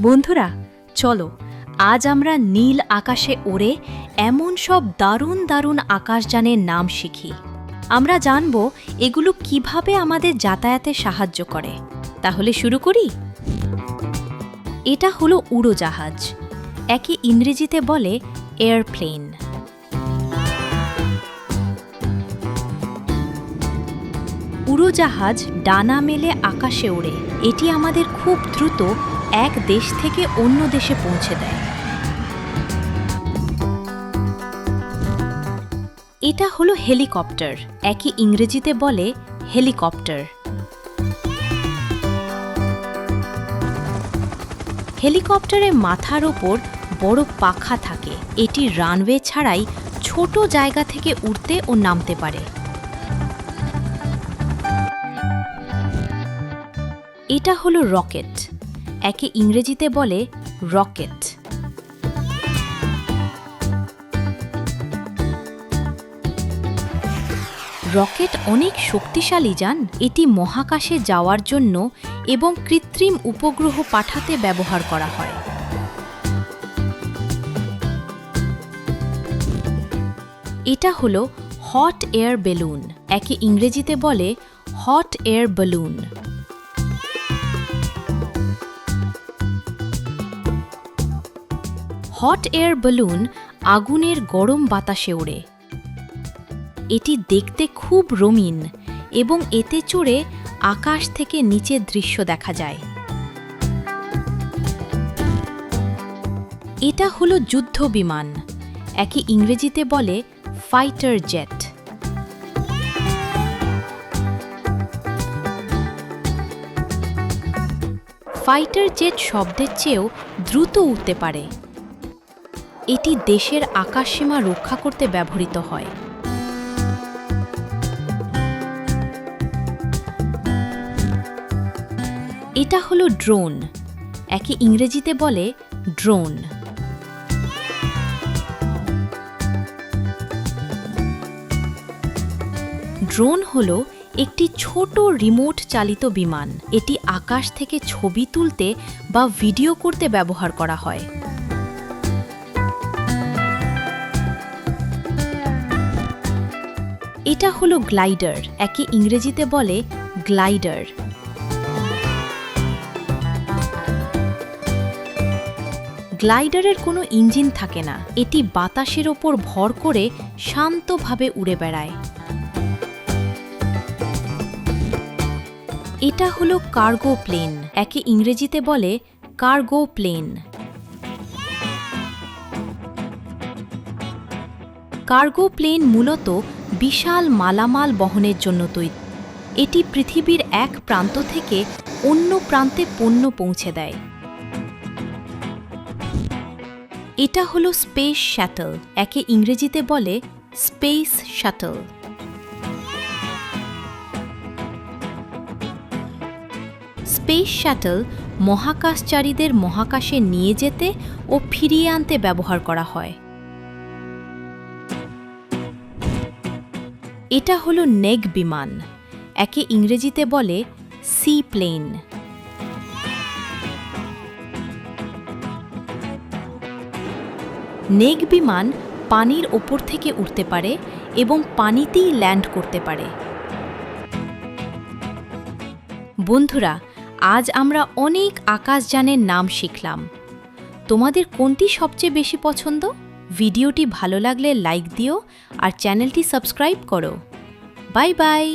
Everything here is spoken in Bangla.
বন্ধুরা চলো আজ আমরা নীল আকাশে ওড়ে এমন সব দারুণ দারুণ আকাশযানের নাম শিখি। আমরা জানব এগুলো কিভাবে আমাদের যাতায়াতে সাহায্য করে। তাহলে শুরু করি। এটা হলো উড়োজাহাজ, একে ইংরেজিতে বলে এয়ারপ্লেন। উড়োজাহাজ ডানা মেলে আকাশে ওড়ে। এটি আমাদের খুব দ্রুত এক দেশ থেকে অন্য দেশে পৌঁছে দেয়। এটা হলো হেলিকপ্টার, একে ইংরেজিতে বলে হেলিকপ্টার। হেলিকপ্টারের মাথার ওপর বড় পাখা থাকে। এটি রানওয়ে ছাড়াই ছোট জায়গা থেকে উঠতে ও নামতে পারে। এটা হলো রকেট, একে ইংরেজিতে বলে রকেট। রকেট অনেক শক্তিশালী যান। এটি মহাকাশে যাওয়ার জন্য এবং কৃত্রিম উপগ্রহ পাঠাতে ব্যবহার করা হয়। এটা হলো হট এয়ার বেলুন, একে ইংরেজিতে বলে hot air balloon. Hot air balloon আগুনের গরম বাতাসে ওড়ে। এটি দেখতে খুব রঙিন এবং এতে চড়ে আকাশ থেকে নিচের দৃশ্য দেখা যায়। এটা হলো যুদ্ধ বিমান, একে ইংরেজিতে বলে ফাইটার জেট। ফাইটার জেট শব্দের চেয়েও দ্রুত উড়তে পারে। এটি দেশের আকাশসীমা রক্ষা করতে ব্যবহৃত হয়। এটা হলো ড্রোন, একে ইংরেজিতে বলে ড্রোন। ড্রোন হলো একটি ছোট রিমোট চালিত বিমান। এটি আকাশ থেকে ছবি তুলতে বা ভিডিও করতে ব্যবহার করা হয়। এটা হলো গ্লাইডার, একে ইংরেজিতে বলে গ্লাইডার। গ্লাইডারের কোনো ইঞ্জিন থাকে না। এটি বাতাসের ওপর ভর করে শান্তভাবে উড়ে বেড়ায়। এটা হলো কার্গো প্লেন, একে ইংরেজিতে বলে কার্গো প্লেন। কার্গো প্লেন মূলত বিশাল মালামাল বহনের জন্য তৈরি। এটি পৃথিবীর এক প্রান্ত থেকে অন্য প্রান্তে পণ্য পৌঁছে দেয়। এটা হলো স্পেস শাটল, একে ইংরেজিতে বলে স্পেস শাটল। স্পেস শাটল মহাকাশচারীদের মহাকাশে নিয়ে যেতে ও ফিরিয়ে আনতে ব্যবহার করা হয়। এটা হলো নেগ বিমান, একে ইংরেজিতে বলে সি প্লেন। নেগ বিমান পানির ওপর থেকে উঠতে পারে এবং পানিতেই ল্যান্ড করতে পারে। বন্ধুরা, আজ আমরা অনেক আকাশযানের নাম শিখলাম। তোমাদের কোনটি সবচেয়ে বেশি পছন্দ? ভিডিওটি ভালো লাগলে লাইক দিও আর চ্যানেলটি সাবস্ক্রাইব করো। Bye bye.